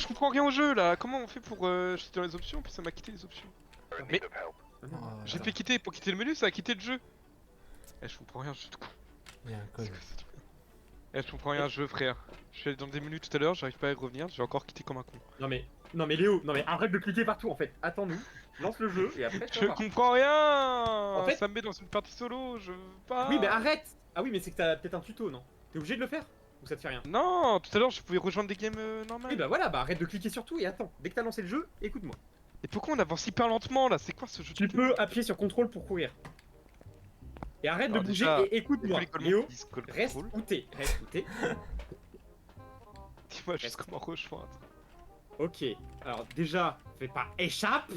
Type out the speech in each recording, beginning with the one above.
je comprends rien au jeu là. Comment on fait pour j'étais dans les options puis ça m'a quitté les options. Mais j'ai fait quitter pour quitter le menu, ça a quitté le jeu. Eh, je comprends rien, je suis de con. Il y a un code. Eh, je comprends rien, jeu frère. Je suis allé dans des menus tout à l'heure, j'arrive pas à y revenir, j'ai encore quitté comme un con. Non mais Léo, non mais arrête de cliquer partout en fait. Attends-nous, lance le jeu et après tu Je vas voir. comprends rien. En fait- Ça me met dans une partie solo, je veux pas. Oui mais arrête. Ah oui mais c'est que t'as peut-être un tuto non? T'es obligé de le faire? Ou ça te fait rien? Non, tout à l'heure je pouvais rejoindre des games normales. Oui bah voilà, bah arrête de cliquer sur tout et attends. Dès que t'as lancé le jeu, écoute-moi. Et pourquoi on avance hyper lentement là? C'est quoi ce jeu? Tu peux appuyer sur contrôle pour courir. Et arrête Alors de bouger déjà, et écoute-moi. l'école Léo, disent call reste control. où t'es. Reste où t'es. Dis-moi juste comment rejoindre. Ok. Alors déjà, fais pas échappe.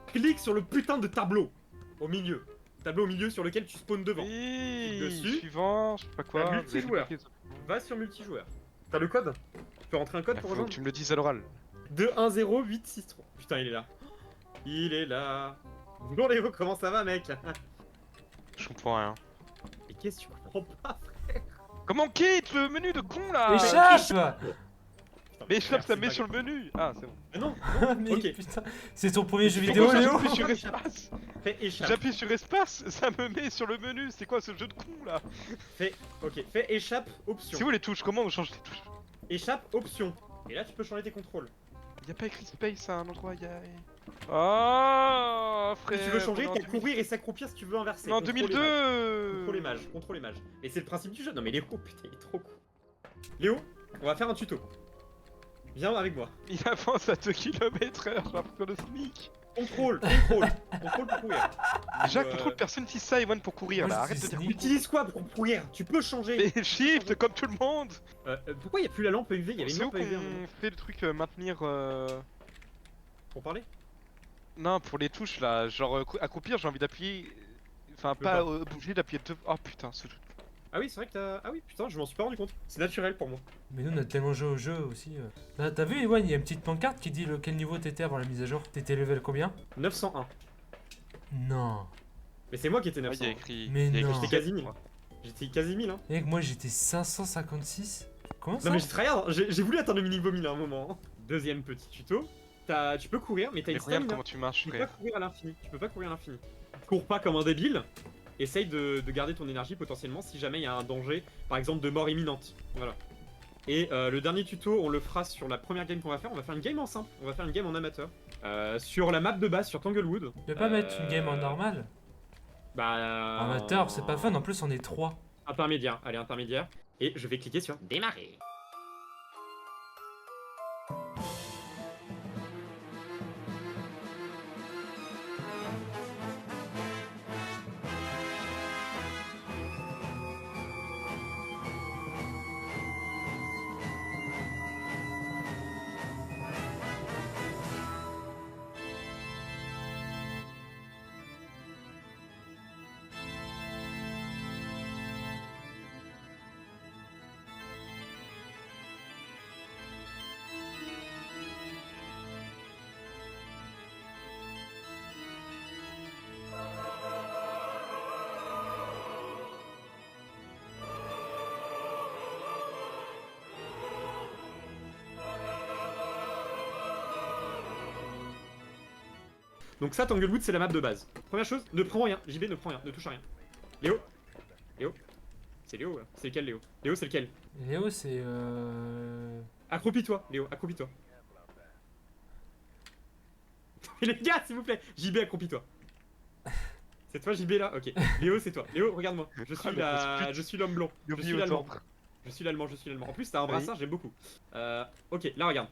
Clique sur le putain de tableau. Au milieu. Tableau au milieu sur lequel tu spawns devant. Oui, dessus. suivant, je sais pas quoi. T'as vous avez multijoueur. débloqué ça. Va sur multijoueur. T'as le code? Tu peux rentrer un code Ah, pour faut rejoindre? que tu me le dises à l'oral. 210863. Putain, il est là. Il est là. Bon Léo, comment ça va mec? Je comprends rien. Et qu'est-ce que tu comprends pas? Comment on quitte le menu de con là? Échappe. Putain, Mais échappe, ça c'est me met pas sur le grave. menu. Ah, c'est bon. Ah non, Mais ok. putain, c'est ton premier jeu Mais vidéo, pourquoi Léo? J'appuie sur espace. Fais échappe. J'appuie sur espace, ça me met sur le menu. C'est quoi ce jeu de con là? Ok, fais échappe option. C'est où les touches? Comment on change les touches? Échappe option. Et là tu peux changer tes contrôles. Y'a pas écrit space à un endroit, y'a. Oh Si frère. tu veux changer, on est en t'as 2000. courir et s'accroupir si tu veux inverser. Non, Contrôle et mage. 2002. Contrôle les mages, contrôle les mages. Et c'est le principe du jeu. Non mais Léo, putain, il est trop cool. Léo, on va faire un tuto. Viens avec moi. Il avance à 2 km/h, j'ai l'impression de sneak. Contrôle pour courir. Déjà, Euh, contrôle personne utilise ça, Evan, pour courir Moi, là. je Arrête de dis dire. sneak. Utilise quoi pour courir? Tu peux changer. Mais shift comme tout le monde. Pourquoi il y a plus la lampe UV? Il y avait une C'est où lampe qu'on UV à un moment. fait le truc maintenir. Pour parler? Non, pour les touches là, genre accroupir, j'ai envie d'appuyer. Enfin, peux pas pas. bouger, d'appuyer deux. Oh putain, ce jeu. Ah oui, c'est vrai que t'as. Ah oui, putain, je m'en suis pas rendu compte. C'est naturel pour moi. Mais nous, on a tellement joué au jeu aussi. T'as vu, Ewan, il y a une petite pancarte qui dit quel niveau t'étais avant la mise à jour. T'étais level combien? 901. Non. Mais c'est moi qui étais Ouais, il y a 901. écrit. Mais il y a écrit non. J'étais quasi 1000. J'étais quasi 1000 hein. Mec, moi j'étais 556. Comment ça? Non mais j'ai tryhard, j'ai voulu atteindre le mini-vomi là un moment. Deuxième petit tuto. Tu peux courir, mais t'as Mais une regarde stamina. comment tu marches, Tu peux pas frère. courir à l'infini. Tu peux pas courir à l'infini. Cours pas comme un débile. Essaye de garder ton énergie potentiellement si jamais il y a un danger, par exemple de mort imminente. Voilà. Et le dernier tuto, on le fera sur la première game qu'on va faire. On va faire une game en simple. On va faire une game en amateur. Sur la map de base, sur Tanglewood. Tu peux pas mettre une game en normal? Bah. Amateur, c'est pas fun, en plus on est 3. Intermédiaire. Allez, intermédiaire. Et je vais cliquer sur démarrer. Donc ça, Tanglewood, c'est la map de base. Première chose, ne prends rien. JB ne prend rien, ne touche à rien. Léo Léo C'est Léo, là. C'est lequel, Léo? Léo, c'est lequel? Léo, c'est Accroupis-toi, Léo, accroupis-toi. Mais les gars, s'il vous plaît, JB, accroupis-toi. C'est toi, JB, là? Ok. Léo, c'est toi. Léo, regarde-moi. Je suis l'homme blond. Je suis l'allemand. Je suis l'allemand, je suis l'allemand. En plus, t'as un brassard, j'aime beaucoup. Ok, là, regarde.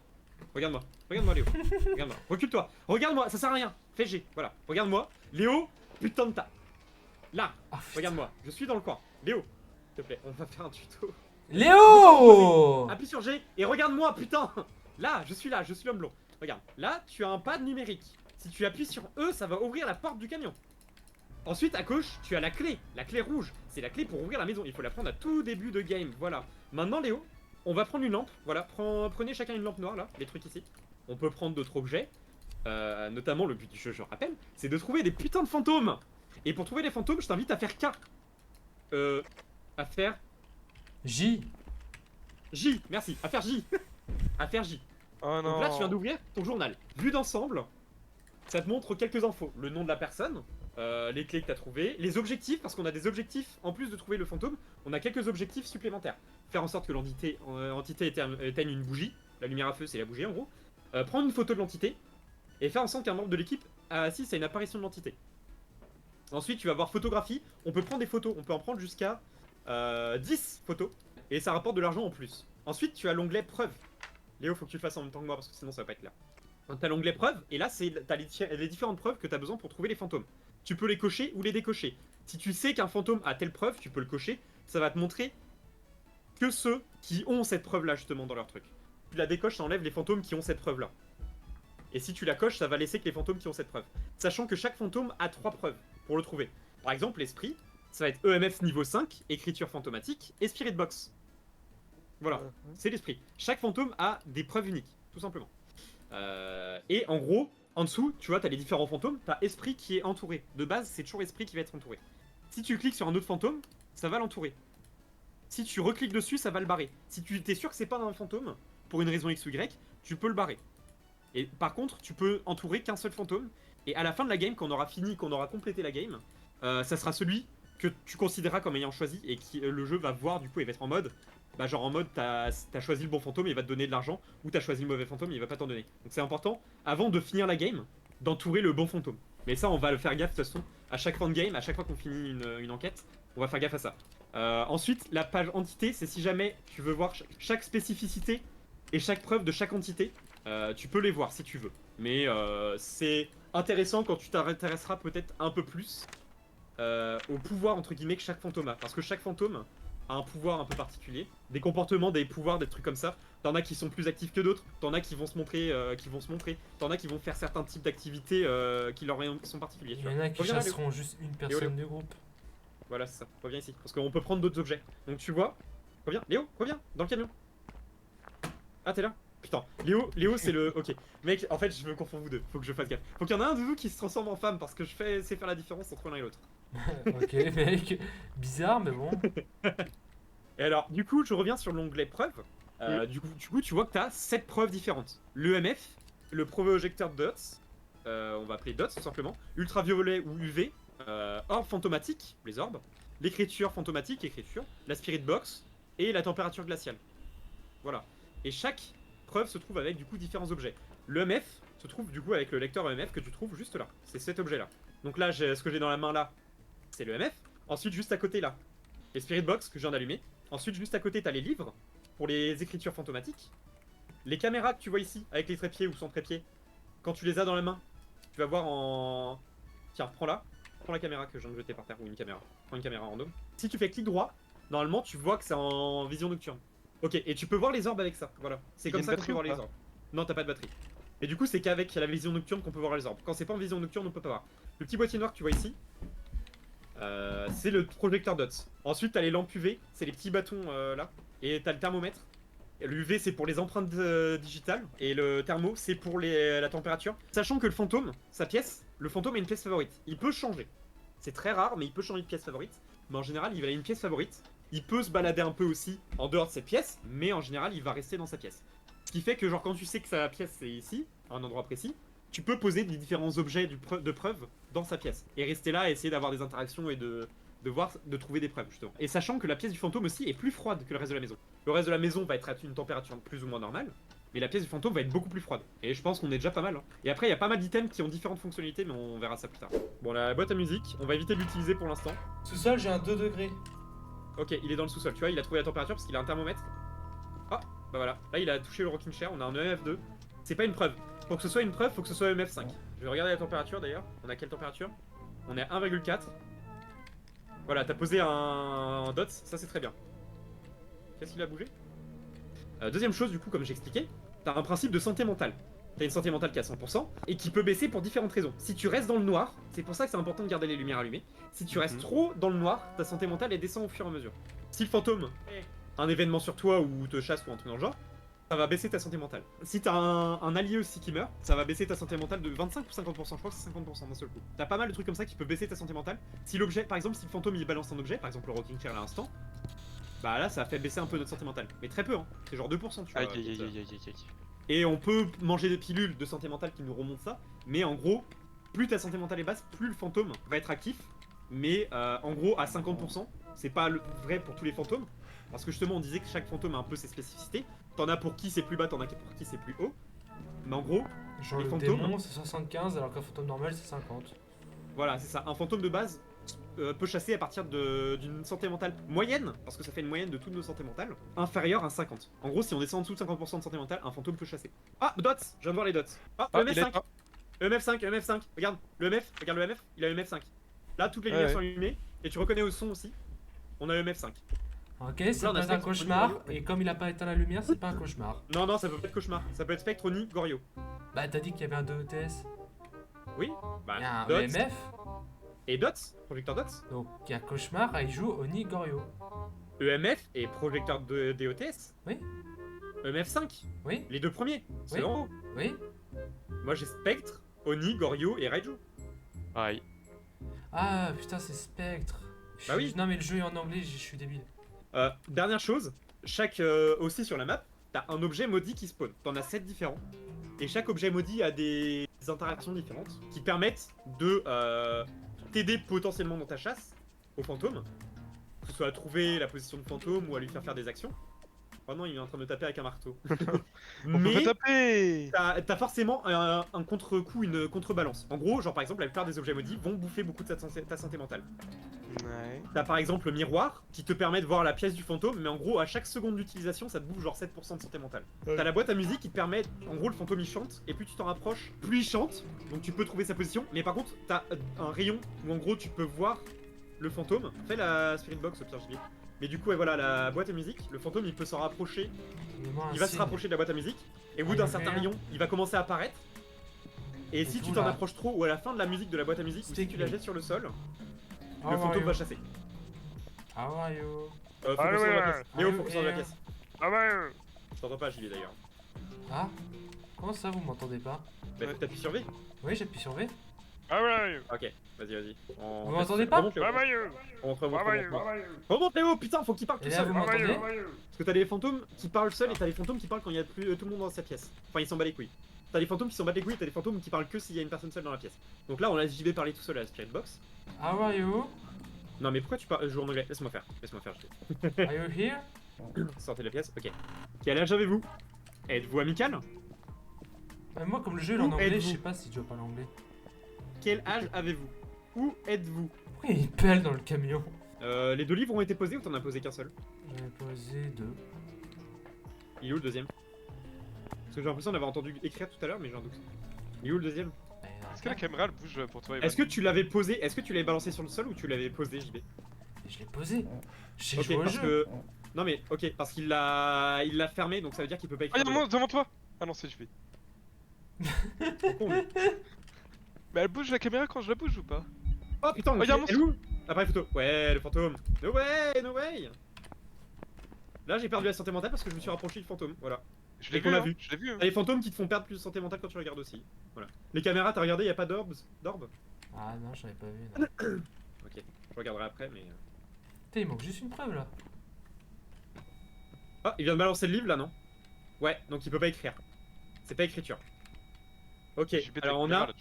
Regarde-moi. Regarde-moi, Léo. Regarde-moi. Recule-toi. Regarde-moi, ça sert à rien. Fais G. Voilà. Regarde-moi. Léo, putain de ta. Là. Oh, putain. Regarde-moi. Je suis dans le coin. Léo, s'il te plaît, on va faire un tuto. Léo! Appuie sur G et regarde-moi, putain. Là, je suis l'homme blond. Regarde. Là, tu as un pad numérique. Si tu appuies sur E, ça va ouvrir la porte du camion. Ensuite, à gauche, tu as la clé rouge. C'est la clé pour ouvrir la maison. Il faut la prendre à tout début de game. Voilà. Maintenant, Léo, on va prendre une lampe. Voilà, prenez chacun une lampe noire, là, les trucs ici. On peut prendre d'autres objets. Notamment, le but du jeu, je rappelle, c'est de trouver des putains de fantômes. Et pour trouver les fantômes, je t'invite à faire K. À faire J. J, merci. À faire J. À faire J. Oh non. Donc là, tu viens d'ouvrir ton journal. Vu d'ensemble, ça te montre quelques infos. Le nom de la personne, les clés que tu as trouvées, les objectifs, parce qu'on a des objectifs, en plus de trouver le fantôme, on a quelques objectifs supplémentaires. Faire en sorte que l'entité éteigne une bougie. La lumière à feu, c'est la bougie en gros. Prendre une photo de l'entité et faire en sorte qu'un membre de l'équipe assiste à une apparition de l'entité. Ensuite, tu vas voir photographie. On peut prendre des photos. On peut en prendre jusqu'à 10 photos. Et ça rapporte de l'argent en plus. Ensuite, tu as l'onglet preuve. Léo, faut que tu le fasses en même temps que moi parce que sinon ça va pas être clair. Donc, tu as l'onglet preuve. Et là, t'as les différentes preuves que tu as besoin pour trouver les fantômes. Tu peux les cocher ou les décocher. Si tu sais qu'un fantôme a telle preuve, tu peux le cocher. Ça va te montrer que ceux qui ont cette preuve-là justement dans leur truc. Tu la décoches, ça enlève les fantômes qui ont cette preuve-là. Et si tu la coches, ça va laisser que les fantômes qui ont cette preuve. Sachant que chaque fantôme a 3 preuves pour le trouver. Par exemple, l'esprit, ça va être EMF niveau 5, écriture fantomatique, et Spirit Box. Voilà, c'est l'esprit. Chaque fantôme a des preuves uniques, tout simplement. Et en gros, en dessous, tu vois, t'as les différents fantômes, t'as esprit qui est entouré. De base, c'est toujours esprit qui va être entouré. Si tu cliques sur un autre fantôme, ça va l'entourer. Si tu recliques dessus, ça va le barrer. Si tu t'es sûr que c'est pas un fantôme, pour une raison X ou Y, tu peux le barrer. Et par contre, tu peux entourer qu'un seul fantôme. Et à la fin de la game, quand on aura fini, qu'on aura complété la game, ça sera celui que tu considéreras comme ayant choisi et qui le jeu va voir du coup et va être en mode, bah genre en mode t'as choisi le bon fantôme, il va te donner de l'argent, ou t'as choisi le mauvais fantôme, il va pas t'en donner. Donc c'est important, avant de finir la game, d'entourer le bon fantôme. Mais ça, on va le faire gaffe de toute façon. À chaque fin de game, à chaque fois qu'on finit une enquête, on va faire gaffe à ça. Ensuite, la page entité, c'est si jamais tu veux voir chaque spécificité et chaque preuve de chaque entité, tu peux les voir si tu veux. Mais c'est intéressant quand tu t'intéresseras peut-être un peu plus au pouvoir entre guillemets que chaque fantôme a. Parce que chaque fantôme a un pouvoir un peu particulier. Des comportements, des pouvoirs, des trucs comme ça. T'en as qui sont plus actifs que d'autres. T'en as qui vont se montrer. T'en as qui vont faire certains types d'activités qui leur sont particuliers. Il y en a qui chasseront juste une personne du groupe. Voilà, c'est ça. Reviens ici. Parce qu'on peut prendre d'autres objets. Donc tu vois. Reviens. Léo, reviens. Dans le camion. Ah, t'es là? Putain. Léo c'est le... Ok. Mec, en fait, je me confonds vous deux. Faut que je fasse gaffe. Faut qu'il y en a un de vous qui se transforme en femme parce que je sais faire la différence entre l'un et l'autre. Ok, mec. Bizarre, mais bon. Et alors, du coup, je reviens sur l'onglet preuves. Du coup, tu vois que tu as 7 preuves différentes. L'EMF, le projecteur DOTS, on va appeler DOTS tout simplement, ultraviolet ou UV, orbe fantomatique, les orbes, l'écriture fantomatique, écriture, la spirit box et la température glaciale. Voilà. Et chaque preuve se trouve avec du coup différents objets. L'EMF se trouve du coup avec le lecteur EMF que tu trouves juste là. C'est cet objet là. Donc là, ce que j'ai dans la main là, c'est l'EMF. Ensuite, juste à côté là, les spirit box que je viens d'allumer. Ensuite, juste à côté, t'as les livres pour les écritures fantomatiques. Les caméras que tu vois ici, avec les trépieds ou sans trépied, quand tu les as dans la main, tu vas voir en... Tiens, prends là. Prends la caméra que je viens de jeter par terre, ou une caméra. Prends une caméra random. Si tu fais clic droit, normalement, tu vois que c'est en vision nocturne. Ok, et tu peux voir les orbes avec ça, voilà. C'est comme ça qu'on peut voir les orbes. Non, t'as pas de batterie. Et du coup, c'est qu'avec la vision nocturne qu'on peut voir les orbes. Quand c'est pas en vision nocturne, on peut pas voir. Le petit boîtier noir que tu vois ici, c'est le projecteur DOTS. Ensuite, t'as les lampes UV, c'est les petits bâtons là. Et t'as le thermomètre. L'UV, c'est pour les empreintes digitales. Et le thermo, c'est pour la température. Sachant que le fantôme, sa pièce, le fantôme a une pièce favorite. Il peut changer. C'est très rare, mais il peut changer de pièce favorite. Mais en général, il va avoir une pièce favorite. Il peut se balader un peu aussi en dehors de cette pièce, mais en général, il va rester dans sa pièce. Ce qui fait que, genre, quand tu sais que sa pièce c'est ici, à un endroit précis, tu peux poser des différents objets de preuve dans sa pièce. Et rester là et essayer d'avoir des interactions et de trouver des preuves, justement. Et sachant que la pièce du fantôme aussi est plus froide que le reste de la maison. Le reste de la maison va être à une température plus ou moins normale, mais la pièce du fantôme va être beaucoup plus froide. Et je pense qu'on est déjà pas mal. Hein. Et après, il y a pas mal d'items qui ont différentes fonctionnalités, mais on verra ça plus tard. Bon, la boîte à musique, on va éviter de l'utiliser pour l'instant. Sous-sol, j'ai un 2 degrés. Ok, il est dans le sous-sol, tu vois, il a trouvé la température parce qu'il a un thermomètre. Ah, bah voilà, là il a touché le rocking chair, on a un EMF2. C'est pas une preuve. Pour que ce soit une preuve, faut que ce soit EMF5. Je vais regarder la température d'ailleurs. On a quelle température? On est à 1,4. Voilà, t'as posé un DOTS, ça c'est très bien. Qu'est-ce qu'il a bougé? Deuxième chose, du coup, comme j'expliquais, t'as un principe de santé mentale. T'as une santé mentale qui est à 100% et qui peut baisser pour différentes raisons. Si tu restes dans le noir, c'est pour ça que c'est important de garder les lumières allumées. Si tu restes trop dans le noir, ta santé mentale elle descend au fur et à mesure. Si le fantôme est un événement sur toi ou te chasse ou un truc dans le genre, ça va baisser ta santé mentale. Si t'as un allié aussi qui meurt, ça va baisser ta santé mentale de 25 ou 50%, je crois que c'est 50% d'un seul coup. T'as pas mal de trucs comme ça qui peuvent baisser ta santé mentale. Si l'objet, par exemple, si le fantôme il balance un objet, par exemple le rocking chair à l'instant, bah là ça fait baisser un peu notre santé mentale. Mais très peu, hein. C'est genre 2%, tu vois. Aïe aïe aïe aïe aïe aïe. Et on peut manger des pilules de santé mentale qui nous remontent ça. Mais en gros, plus ta santé mentale est basse, plus le fantôme va être actif. Mais en gros, à 50%, c'est pas vrai pour tous les fantômes. Parce que justement, on disait que chaque fantôme a un peu ses spécificités. T'en as pour qui c'est plus bas, t'en as pour qui c'est plus haut. Mais en gros, Genre les le fantômes, démon c'est 75 alors qu'un fantôme normal c'est 50. voilà, c'est ça. Un fantôme de base peut chasser à partir d'une santé mentale moyenne, parce que ça fait une moyenne de toutes nos santé mentales, inférieure à 50. En gros, si on descend en dessous de 50% de santé mentale, un fantôme peut chasser. Ah, dots. Je viens de voir les dots. Ah, Ah, il EMF est 5. pas. EMF5, EMF5. Regarde, le EMF, regarde le EMF, il a EMF5. Là, toutes les lumières Ouais. sont allumées, et tu reconnais au son aussi. On a EMF5. Ok, là, ça on peut a être un Spectre, cauchemar, Oni, et comme il a pas éteint la lumière, c'est pas un cauchemar. Non, non, ça peut pas être cauchemar. Ça peut être Spectre, Oni, Gorio. Bah t'as dit qu'il y avait un 2 ETS. Oui, bah, Il y a un dots. EMF, Et dots, projecteur dots. donc il y a cauchemar, il joue Oni Gorio. EMF et projecteur de DOTS. Oui, EMF5, oui, les deux premiers. C'est Oui. en haut. oui. Moi j'ai Spectre, Oni, Gorio et Raiju. Aïe. Ah putain, c'est Spectre. Bah oui. Non mais le jeu est en anglais, je suis débile. Dernière chose, chaque aussi sur la map, t'as un objet maudit qui spawn. T'en as 7 différents. Et chaque objet maudit a des interactions différentes qui permettent de t'aider potentiellement dans ta chasse au fantôme. Que ce soit à trouver la position de fantôme ou à lui faire des actions. Oh non, il est en train de me taper avec un marteau. On peut Mais pas taper. t'as forcément un contre-coup, une contrebalance. En gros, genre par exemple, la plupart des objets maudits vont bouffer beaucoup de ta santé mentale. Ouais. T'as par exemple le miroir qui te permet de voir la pièce du fantôme, mais en gros, à chaque seconde d'utilisation, ça te bouffe genre 7% de santé mentale. Ouais. T'as la boîte à musique qui te permet, en gros, le fantôme il chante, et plus tu t'en rapproches, plus il chante, donc tu peux trouver sa position. Mais par contre, t'as un rayon où en gros, tu peux voir le fantôme. Fais la spirit box au pire, j'y vais. Mais du coup, et voilà, la boîte à musique, le fantôme il peut s'en rapprocher, il va se rapprocher de la boîte à musique, et au bout d'un certain rayon, il va commencer à apparaître. Et si tout, tu t'en là. approches trop, ou à la fin de la musique de la boîte à musique, ou si tu la jettes sur le sol, le fantôme va chasser. How are you? Faut qu'on sorte de la pièce. Léo, faut qu'on sorte de la yeah. pièce. Ah ouais. Je t'entends pas, j'y vais d'ailleurs. Ah? Comment ça, vous m'entendez pas? Bah, Ouais. t'appuies sur V. Oui, j'appuie sur V. Ah ouais. Ok, vas-y. Vous m'entendez pas? Remonte, Léo. Remonte Léo, putain, faut qu'il parle Et tout là, seul. vous m'entendez? Parce que t'as des fantômes qui parlent seuls et t'as des fantômes qui parlent quand il y a plus tout le monde dans sa pièce. Enfin, ils s'en battent les couilles. T'as des fantômes qui s'en battent les couilles et t'as des fantômes qui parlent que s'il y a une personne seule dans la pièce. Donc là, on laisse JB parler tout seul à la Spirit Box. How are you? Non, mais pourquoi tu parles. Je joue en anglais. Laisse-moi faire, JB. Are you here? Sortez de la pièce, ok. Quel âge avez-vous? Êtes-vous amical? Moi, comme le jeu est en Où anglais, je êtes-vous? sais pas si tu dois parler anglais. Quel âge avez-vous? Où êtes-vous? Pourquoi il pèle dans le camion? Les deux livres ont été posés ou t'en as posé qu'un seul? J'en ai posé 2. Il est où le deuxième? Parce que j'ai l'impression d'avoir entendu écrire tout à l'heure, mais j'ai un doute. Il est où le deuxième? Est-ce que la caméra elle bouge pour toi? Est-ce que tu l'avais posé? Est-ce que tu l'avais balancé sur le sol ou tu l'avais posé, JB? Je l'ai posé. J'ai Ok, joué au parce jeu. que. Non mais ok, parce qu'il l'a fermé, donc ça veut dire qu'il peut pas Ah, écrire. y'a un monstre devant toi. Ah non, c'est JB. Trop con, lui. Mais elle bouge la caméra quand je la bouge ou pas? Oh putain, Oh, y'a un elle est où? Appareil photo. Ouais, le fantôme. No way, no way. Là, j'ai perdu la santé mentale parce que je me suis rapproché du fantôme. Voilà. Je l'ai Et qu'on vu, l'a hein, vu. je l'ai vu. Hein. T'as les fantômes qui te font perdre plus de santé mentale quand tu regardes aussi. Voilà. Les caméras, t'as regardé, y a pas d'orbes? D'orbes? Ah non, j'en ai pas vu. Non. Ok, je regarderai après, mais. Putain, il manque juste une preuve là. Ah, il vient de balancer le livre là, non? Ouais, donc il peut pas écrire. C'est pas écriture. Ok, JB, ta alors on caméra, a. là,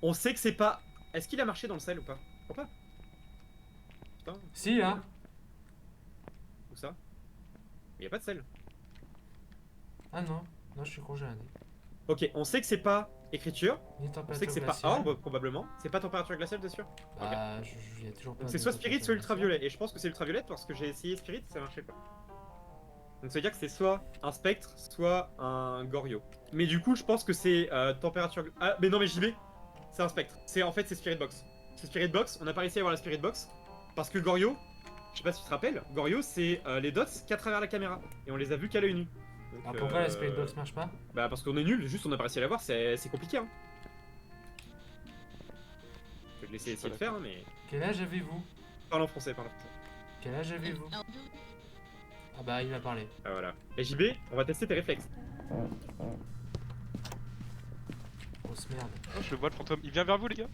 On sait que c'est pas. Est-ce qu'il a marché dans le sel ou pas? Je crois pas. Putain, Si, là. où ça? Il y a pas de sel. Ah non, non, je suis congélané. Ok, on sait que c'est pas écriture. Ni On température sait que c'est pas glaciale. orbe probablement. C'est pas température glaciale, t'es sûr? Bah, il y a toujours pas. Donc c'est de soit spirit, soit température ultraviolet. Et je pense que c'est ultraviolet parce que j'ai essayé spirit et ça marchait pas. Donc ça veut dire que c'est soit un spectre, soit un gorio. Mais du coup, je pense que c'est température. Ah, mais non, mais JB, c'est un spectre. En fait, c'est spirit box. C'est spirit box. On n'a pas réussi à avoir la spirit box parce que gorio, je sais pas si tu te rappelles, gorio, c'est les dots qu'à travers la caméra et on les a vus qu'à l'œil nu. Donc, Ah, pourquoi la Spirit Box marche pas? Bah parce qu'on est nul, juste on a pas réussi à l'avoir, c'est compliqué hein. Je vais te laisser essayer de faire hein, mais... Quel âge avez-vous? Parle en français, parle en français. Quel âge avez-vous? Ah bah, il m'a parlé. Ah voilà. Et JB, on va tester tes réflexes. Grosse merde. Oh, je le vois le fantôme. Il vient vers vous, les gars.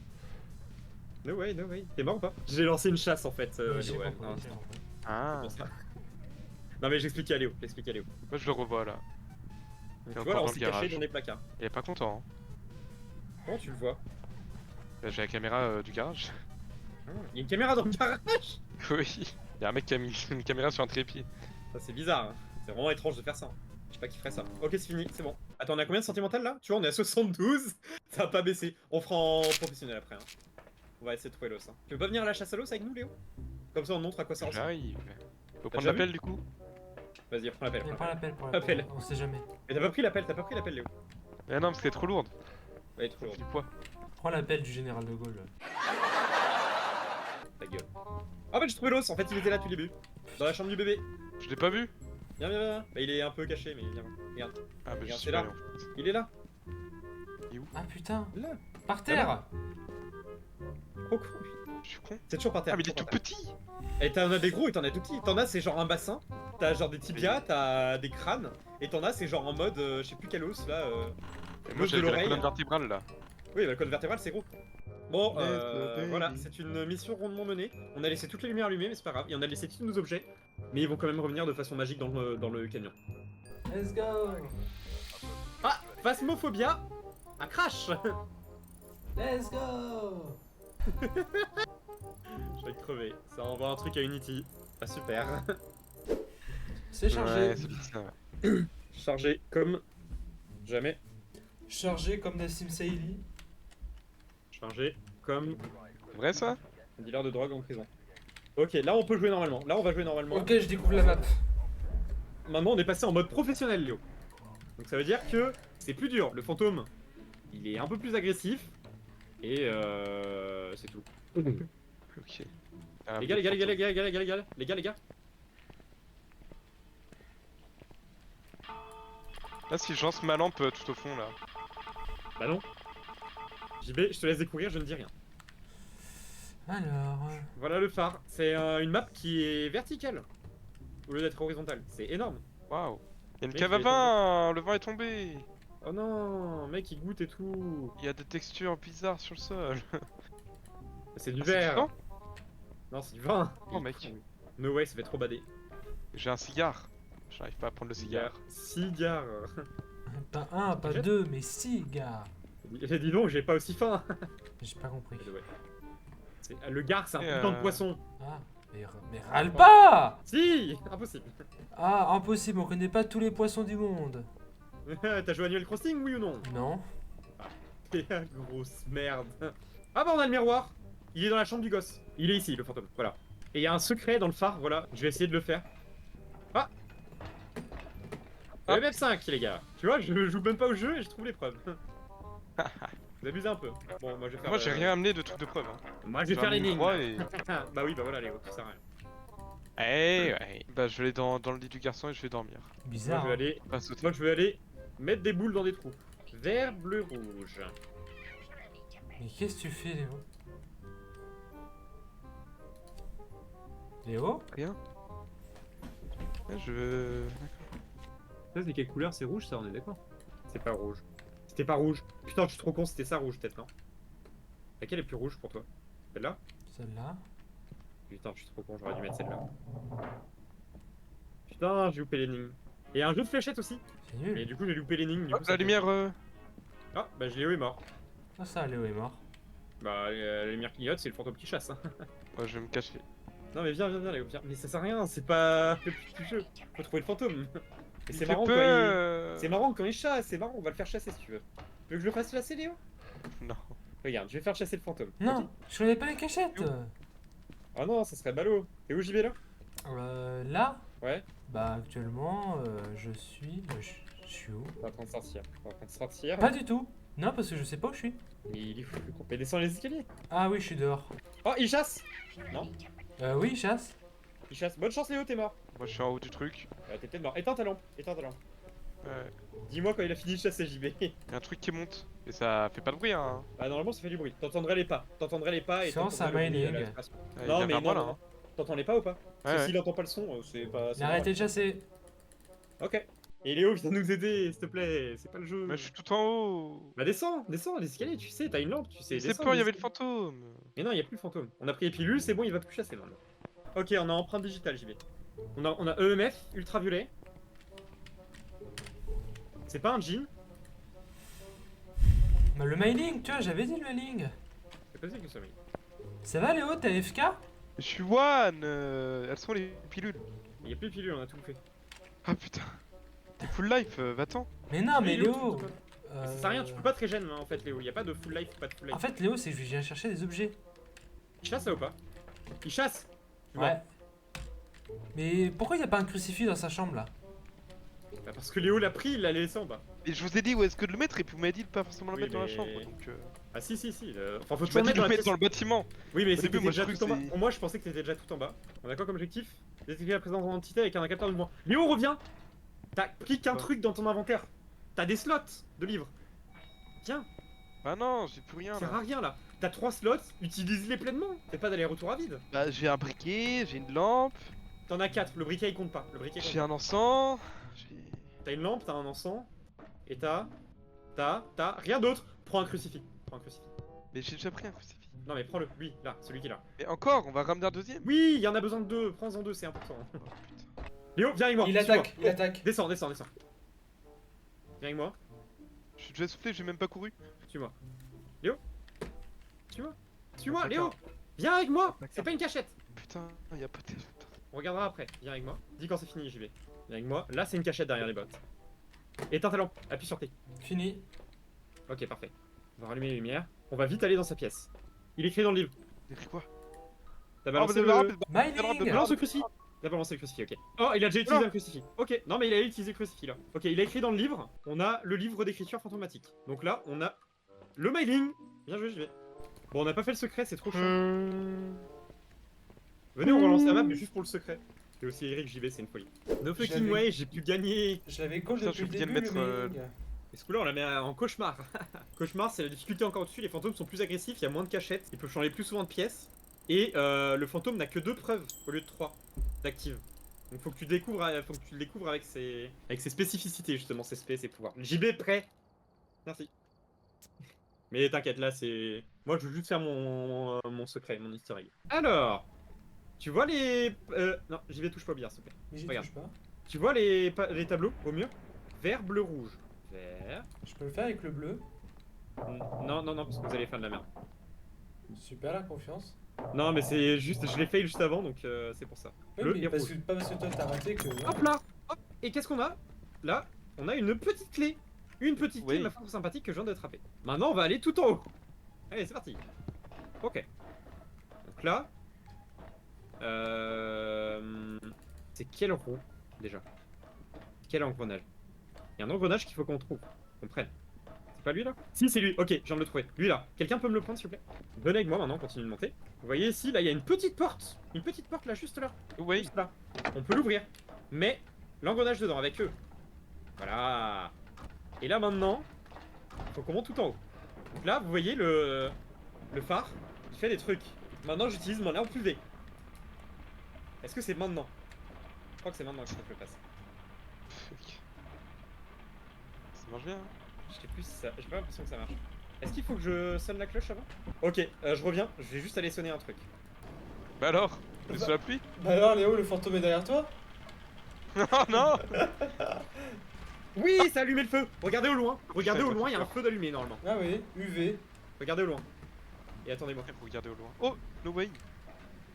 No way, no way. T'es mort ou pas? J'ai lancé une chasse en fait. Oui, j'ai ouais, compris, non, j'ai compris. Ah. c'est pour ça. Non mais j'explique à Léo, Moi, je le revois là. Donc, Et tu encore vois, là, on dans s'est le caché garage. dans des placards. Il est pas content. Comment tu le vois? Hein. J'ai la caméra du garage. Il y a une caméra dans le garage. Oui. Il y a un mec qui a mis une caméra sur un trépied. Ça, c'est bizarre. Hein. C'est vraiment étrange de faire ça. Je sais pas qui ferait ça. Ok, c'est fini, c'est bon. Attends, on a combien de sentimental là? Tu vois, on est à 72. Ça a pas baissé. On fera en professionnel après. Hein. On va essayer de trouver l'os. Hein. Tu veux pas venir à la chasse à l'os avec nous, Léo? Comme ça, on montre à quoi ça ressemble. J'arrive. Faut prendre déjà l'appel du coup. Vas-y, prends l'appel. Mais prends pas l'appel. l'appel pour Appel. l'appel. On sait jamais. Mais t'as pas pris l'appel, Léo. Eh non, parce qu'elle est trop lourde. Ouais, trop Ça lourd. fait du poids. Prends l'appel du général de Gaulle. Ta gueule. En fait, j'ai trouvé l'os. En fait, il était là depuis le début. Dans la chambre du bébé. Je l'ai pas vu. Viens, viens, viens. Bah, il est un peu caché, mais viens. Regarde. Ah bah je Regarde, suis c'est là. là. Il est là. Ah putain. Là. Par terre. Trop con. Je suis con. C'est toujours par terre. Ah mais il est toujours tout par terre. petit. Et t'en as des gros et t'en as tout petits. T'en as, c'est genre un bassin. T'as genre des tibias, t'as des crânes. Et t'en as, c'est genre en mode, je sais plus quel os là. Et moi L'os de j'ai la l'oreille. colonne vertébrale là. Oui, bah, le cône vertébral, c'est gros. Bon, Let's go, voilà, baby. c'est une mission rondement menée. On a laissé toutes les lumières allumées, mais c'est pas grave. Et on a laissé tous nos objets. Mais ils vont quand même revenir de façon magique dans le camion. Let's go. Ah, Phasmophobia à Crash. Let's go. Je vais crever. Ça envoie un truc à Unity. Ah, super. C'est chargé. Ouais, c'est vite ça. Ouais. Chargé comme jamais. Chargé comme Nassim Saïli. Chargé comme Vrai ça? un dealer de drogue en prison. Ok, là on peut jouer normalement. Là on va jouer normalement. Ok, je découvre la map. Maintenant on est passé en mode professionnel, Léo. Donc ça veut dire que c'est plus dur. Le fantôme, il est un peu plus agressif. Et c'est tout. Ok. Ah, Les gars, les gars, les gars, les gars, les gars, les gars, les gars, les gars, les gars. Là si je lance ma lampe tout au fond là. Bah non. JB, je te laisse découvrir, je ne dis rien. Alors. Voilà le phare. C'est une map qui est verticale. Au lieu d'être horizontale. C'est énorme. Waouh. Il y a une Mec, cave à il est vin. Le vin est tombé. Oh non, mec il goûte et tout. Il y a des textures bizarres sur le sol. C'est du Ah, c'est du verre. vin. Non, c'est du vin. Oh mec. No way, ça fait trop bader. J'ai un cigare. J'arrive pas à prendre le cigare. Cigare. Pas un, pas Jette. deux, mais six, gars. Dis donc, j'ai pas aussi faim. J'ai pas compris. Ouais. Le gare, c'est un Et, putain de poisson. Ah, mais râle pas. Si, impossible. Ah, impossible, on connaît pas tous les poissons du monde. T'as joué à Animal Crossing, oui ou non? Non. T'es un grosse merde. Ah bah on a le miroir. Il est dans la chambre du gosse. Il est ici, le fantôme. Voilà. Et il y a un secret dans le phare, voilà. Je vais essayer de le faire. Ah Ah. MF5 les gars. Tu vois, je joue même pas au jeu et je trouve les preuves. Vous abusez un peu. Bon, moi je vais faire. Moi j'ai rien amené de truc de preuve. Hein. Moi je vais J'ai faire un l'énigme. micro et... Bah oui, bah voilà, Léo, tout ça rien. Eh ouais. Bah je vais aller dans le lit du garçon et je vais dormir. Moi Bizarre. je vais aller. Pas sauter. Moi je vais aller mettre des boules dans des trous. Vert, bleu, rouge. Mais qu'est-ce que tu fais, Léo? Léo? Rien. Ouais, je... Ça c'est quelle couleur? C'est rouge ça, on est d'accord? C'est pas rouge. C'était pas rouge. Putain, je suis trop con, c'était ça rouge peut-être, non? Laquelle est plus rouge pour toi? Celle-là? Celle-là? Putain, je suis trop con, j'aurais dû mettre celle-là. Putain, j'ai loupé l'énigme. Et un jeu de fléchettes aussi. C'est Et nul. du coup, j'ai loupé l'énigme. du coup, Hop, ça la fait- lumière... Ah, bah Léo est mort. Ah ça, Léo est mort. Bah, la lumière qui clignote, c'est le fantôme qui chasse. Hein. Ouais, je vais me cacher. Non, mais viens, viens, viens, Léo, viens. Mais ça sert à rien, c'est pas le but du jeu. Faut trouver le fantôme. Et Il c'est fait marrant quand il... peur. C'est marrant quand il chasse, c'est marrant, on va le faire chasser si tu veux. Tu veux que je le fasse chasser, Léo? Non. Regarde, je vais faire chasser le fantôme. Non, Ok. je connais pas les cachettes. Ah non, ça serait ballot. T'es où, JB là? Là? Ouais. Bah actuellement, je suis où? T'es en train de sortir. T'es en train de sortir. Pas du tout. Non, parce que je sais pas où je suis. Mais il est fou, le con. Mais descends les escaliers. Ah oui, je suis dehors. Oh, il chasse. Non, Oui, chasse. il chasse. Bonne chance, Léo, t'es mort. Moi je suis en haut du truc. T'es peut-être mort. Éteins ta lampe. Éteins ta lampe. Ouais. Dis-moi quand il a fini de chasser, JB. Il y a un truc qui monte. Et ça fait pas de bruit hein. Ah, normalement, ça fait du bruit. T'entendrais les pas. T'entendrais les pas et Sinon, ça t'entendrais le bruit à mining. la création. Ouais, il Non, vient mais vers moi, non, là. non. T'entends les pas ou pas? Ouais, Parce que ouais. s'il entend pas le son, c'est pas. c'est Arrêtez de chasser. normal. Ok. Et Léo, viens nous aider, s'il te plaît. C'est pas le jeu. Mais je suis tout en haut. Bah, descends les escaliers, tu sais, t'as une lampe, tu sais. C'est descends peur, il y les avait le escaliers. fantôme. Mais non, il y a plus le fantôme. On a pris les pilules, c'est bon, il va plus chasser maintenant. Ok, on a empreinte digitale, JB. On a EMF, ultraviolet. C'est pas un jean. Bah, le mailing, tu vois, j'avais dit le mailing. C'est pas ça que ça met. Ça va Léo, t'es AFK? Je suis one. Elles sont les pilules. Il y a plus de pilules, on a tout fait. Ah putain. T'es full life, va-t'en. Mais non, mais Léo, Léo. Ça sert à rien, tu peux pas te régénérer en fait, Léo. Il y a pas de full life ou pas de full life. En fait, Léo, c'est que je viens chercher des objets. Il chasse ça ou pas? Il chasse. Tu Ouais. Mais pourquoi il y a pas un crucifix dans sa chambre là? Bah, parce que Léo l'a pris, il l'a laissé en bas. Et je vous ai dit où est-ce que de le mettre et puis vous m'avez dit de pas forcément le Oui, mettre dans la mais- chambre. Donc Ah si. Enfin, faut tu toujours m'as dit de mettre dans le la mettre pièce. dans le bâtiment. Oui, mais Au c'est début, que moi, t'étais je déjà crois tout que en bas. c'est- Pour moi, je pensais que t'étais déjà tout en bas. On a quoi comme objectif? Détecter la présence d'entité avec un capteur de mouvement. Léo, reviens. T'as pris qu'un Quoi truc dans ton inventaire. T'as des slots de livres. Tiens, Bah non, j'ai plus rien ça sert là. à rien là. T'as 3 slots, utilise-les pleinement. Fais pas d'aller-retour à vide. Bah j'ai un briquet, j'ai une lampe, T'en as 4, le briquet il compte pas. Le briquet compte j'ai pas. un encens. J'ai... T'as une lampe, t'as un encens. Et t'as rien d'autre. Prends un crucifix. Prends un crucifix. Mais j'ai déjà pris un crucifix. Non mais prends-le, lui, là, celui qui est là. Mais encore, on va ramener un deuxième. Oui, il y en a besoin de 2. Prends-en 2, c'est important. Oh putain. Léo, viens avec moi. Il attaque, suis-moi. il attaque. Descends. Viens avec moi. Je suis déjà soufflé, j'ai même pas couru. Suis-moi. Léo. Suis-moi, D'accord. Léo. Viens avec moi. D'accord. C'est pas une cachette. Putain, y'a pas de... On regardera après. Viens avec moi. Dis quand c'est fini, j'y vais. Viens avec moi. Là, c'est une cachette derrière les bottes. Éteins ta lampe. Appuie sur T. Fini. Ok, parfait. On va rallumer les lumières. On va vite aller dans sa pièce. Il est écrit dans le livre. Écrit quoi? T'as Oh, balancé bah, le... Mining. Balance le crucifix. T'as balancé le crucifix, ok. Oh, il a déjà utilisé Non. un crucifix. Ok, non mais il a utilisé le crucifix là. Ok, il a écrit dans le livre. On a le livre d'écriture fantomatique. Donc là, on a le mailing. Bien joué, j'y vais. Bon, on n'a pas fait le secret, c'est trop chiant. Venez, on relance la map, mais juste pour le secret. Et aussi Eric, j'y vais, c'est une folie. No fucking J'avais- way, j'ai pu gagner. Je l'avais call Putain, depuis le j'ai oublié de début, mettre, le mailing. Et ce coup-là, on la met en cauchemar. Cauchemar, c'est la difficulté encore au-dessus. Les fantômes sont plus agressifs, il y a moins de cachettes, ils peuvent changer plus souvent de pièces. Et le fantôme n'a que 2 preuves au lieu de 3 d'actives. Donc faut que tu le découvres avec ses spécificités justement, ses spé, ses pouvoirs. JB prêt. Merci. Mais t'inquiète, là c'est... Moi je veux juste faire mon secret, mon easter egg. Alors, tu vois les... Non, JB touche pas au billard s'il te plaît. Mais j'y Regarde. touche pas. Tu vois les tableaux au mur? Vert, bleu, rouge. Vert. Je peux le faire avec le bleu. Non, parce que vous allez faire de la merde. Super la confiance. Non mais c'est juste, je l'ai fait juste avant donc c'est pour ça. Oui, Bleu mais et parce rouge. que, pas parce que toi t'as raté que. Hop là. Hop. Et qu'est-ce qu'on a? Là, on a une petite clé. Une petite clé, Oui. ma foi sympathique que je viens d'attraper. Maintenant, on va aller tout en haut. Allez, c'est parti. Ok. Donc là... C'est quelle roue, déjà? Quel engrenage? Il y a un engrenage qu'il faut qu'on trouve, qu'on prenne. C'est pas lui, là? Si, c'est lui. Ok, je viens de le trouver. Lui, là. Quelqu'un peut me le prendre, s'il vous plaît? Venez avec moi, maintenant, on continue de monter. Vous voyez ici, là, il y a une petite porte. Une petite porte, là, juste là. Oui. Juste là. On peut l'ouvrir. Mais l'engrenage dedans avec eux. Voilà. Et là maintenant, faut qu'on monte tout en haut. Donc là, vous voyez le phare qui fait des trucs. Maintenant, j'utilise mon lampe UV. Est-ce que c'est maintenant? Je crois que c'est maintenant que je le passe. Fuck. Ça marche bien. Hein. Je sais plus si ça. J'ai pas l'impression que ça marche. Est-ce qu'il faut que je sonne la cloche avant? Ok, je reviens. Je vais juste aller sonner un truc. Bah alors, t'es sous la pluie? Bah alors Léo, le fantôme est derrière toi? Non, non. Oui, ça a allumé le feu. Regardez au loin. Regardez au loin, il y a un feu d'allumé normalement. Ah oui, UV. Regardez au loin. Et attendez-moi. Faut regarder au loin. Oh, no way.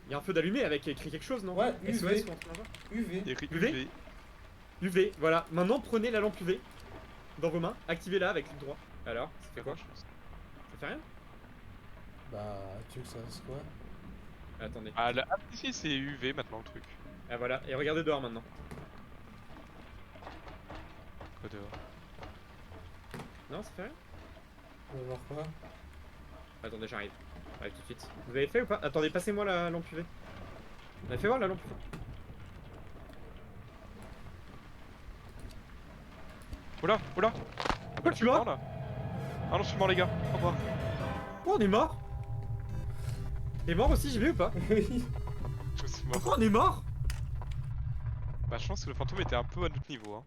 Il y a un feu d'allumé avec écrit quelque chose, non? Ouais, SOS UV. ou un truc comme ça. UV. Écrit UV? UV. UV, voilà. Maintenant, prenez la lampe UV dans vos mains, activez-la avec clic droit. Alors, ça fait quoi? Ça fait rien? Bah, tu veux que ça fasse quoi? Attendez. Ah, là, si, c'est UV maintenant le truc. Ah voilà, et regardez dehors maintenant. Quoi dehors? Non, ça fait rien? On va voir quoi? Attendez, j'arrive. J'arrive tout de suite. Vous avez fait ou pas? Attendez, passez-moi la lampe UV. Vous avez fait voir la lampe UV? Oula, oula. Pourquoi tu es mort? là? Ah non, je suis mort les gars. Au revoir. Oh, on est mort? T'es mort aussi, j'y vais ou pas? Oui. Je suis mort. Pourquoi on est mort? Bah je pense que le fantôme était un peu à notre niveau. Hein.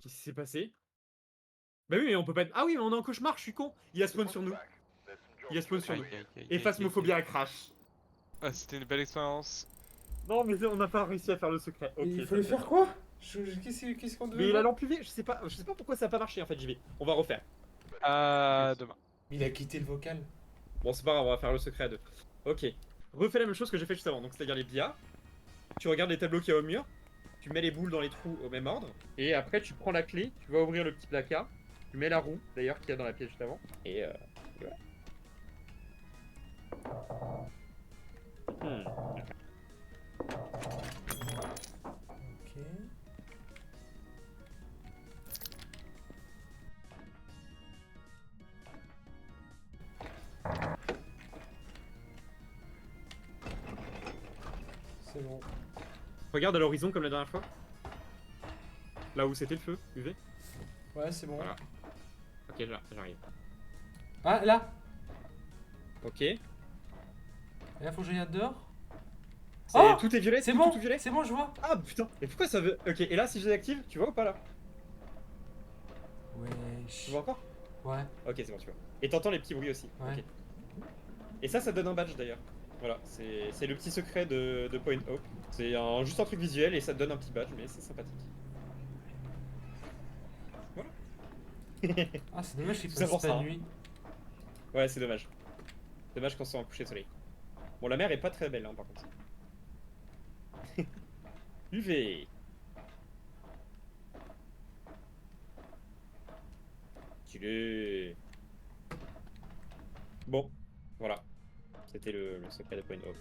Qu'est-ce qui s'est passé? Bah oui, mais on peut pas être... Ah oui, mais on est en cauchemar, je suis con. Il a spawn sur nous. Il a spawn sur nous. Et Phasmophobia crash. Ah, c'était une belle expérience. Non, mais on n'a pas réussi à faire le secret. Ok, Il ça fallait fait. faire quoi? Qu'est-ce qu'on devait Mais la voir? lampe UV, je sais pas pourquoi ça a pas marché en fait, JB. On va refaire. À demain. Il a quitté le vocal. Bon, c'est pas grave, on va faire le secret à deux. Ok. Refais la même chose que j'ai fait juste avant, donc c'est-à-dire les billards. Tu regardes les tableaux qu'il y a au mur, tu mets les boules dans les trous au même ordre, et après tu prends la clé, tu vas ouvrir le petit placard, tu mets la roue d'ailleurs qu'il y a dans la pièce juste avant, et voilà. Hmm. Ok. C'est bon. Regarde à l'horizon comme la dernière fois. Là où c'était le feu, UV. Ouais, c'est bon. Voilà. Ok, j'arrive. Ah, là! Ok. Et là, faut que j'aille dehors? C'est- Oh tout est violet, C'est tout, bon! tout violet. C'est bon, je vois! Ah putain, mais pourquoi ça veut... Ok, et là si je désactive, tu vois ou pas là? Wesh. Tu vois encore? Ouais. Ok, c'est bon, tu vois. Et t'entends les petits bruits aussi. Ouais. Ok. Et ça donne un badge d'ailleurs. Voilà, c'est le petit secret de Point Hope. C'est juste un truc visuel et ça te donne un petit badge, mais c'est sympathique. Voilà. Ah, c'est dommage qu'il Tout ça fasse pour pas ça, hein. nuit. Ouais, c'est dommage. Dommage qu'on soit en coucher de soleil. Bon, la mer est pas très belle, hein, par contre. UV. Stylé. Bon, voilà. C'était le secret de Point Hope.